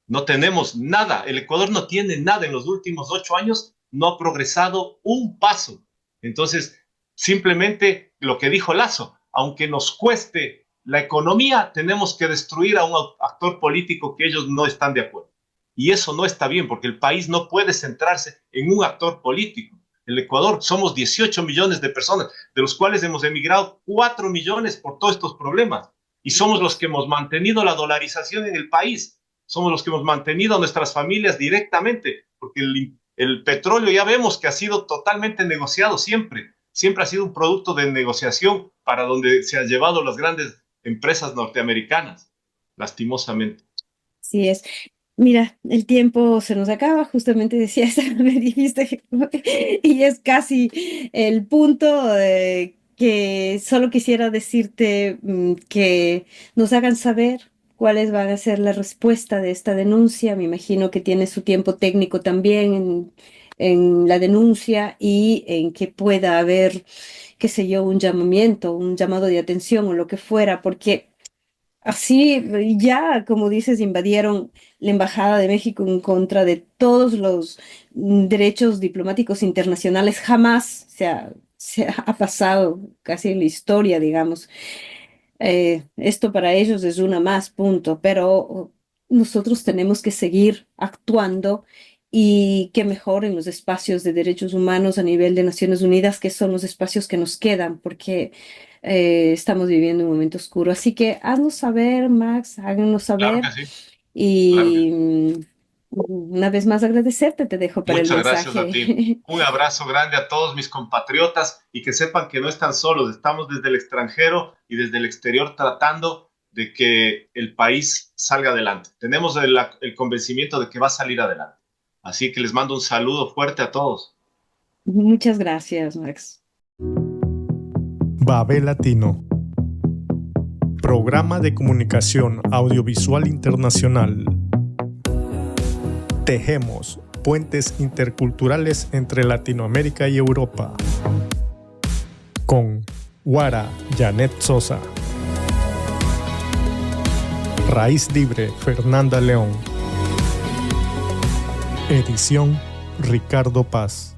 No tenemos nada. El Ecuador no tiene nada. En los últimos 8 años no ha progresado un paso. Entonces, simplemente lo que dijo Lazo, aunque nos cueste la economía, tenemos que destruir a un actor político que ellos no están de acuerdo. Y eso no está bien porque el país no puede centrarse en un actor político. El Ecuador somos 18 millones de personas, de los cuales hemos emigrado 4 millones por todos estos problemas. Y somos los que hemos mantenido la dolarización en el país. Somos los que hemos mantenido a nuestras familias directamente, porque el petróleo ya vemos que ha sido totalmente negociado siempre. Siempre ha sido un producto de negociación para donde se han llevado las grandes empresas norteamericanas, lastimosamente. Así es. Mira, el tiempo se nos acaba, justamente decía eso, me dijiste, y es casi el punto que solo quisiera decirte que nos hagan saber cuáles van a ser la respuesta de esta denuncia. Me imagino que tiene su tiempo técnico también en la denuncia y en que pueda haber, qué sé yo, un llamamiento, un llamado de atención o lo que fuera, porque así ya, como dices, invadieron la Embajada de México en contra de todos los derechos diplomáticos internacionales. Jamás ha pasado casi en la historia, digamos. Esto para ellos es una más, punto. Pero nosotros tenemos que seguir actuando y qué mejor en los espacios de derechos humanos a nivel de Naciones Unidas, que son los espacios que nos quedan, porque estamos viviendo un momento oscuro. Así que haznos saber, Max, háganos Claro saber que sí, claro que y sí. Una vez más agradecerte, te dejo para el Muchas gracias a mensaje. ti. Un abrazo grande a todos mis compatriotas y que sepan que no están solos. Estamos desde el extranjero y desde el exterior tratando de que el país salga adelante. Tenemos el convencimiento de que va a salir adelante. Así que les mando un saludo fuerte a todos. Muchas gracias, Max. Babel Latino. Programa de comunicación audiovisual internacional. Tejemos puentes interculturales entre Latinoamérica y Europa. Con Guara Janet Sosa. Raíz Libre Fernanda León. Edición Ricardo Paz.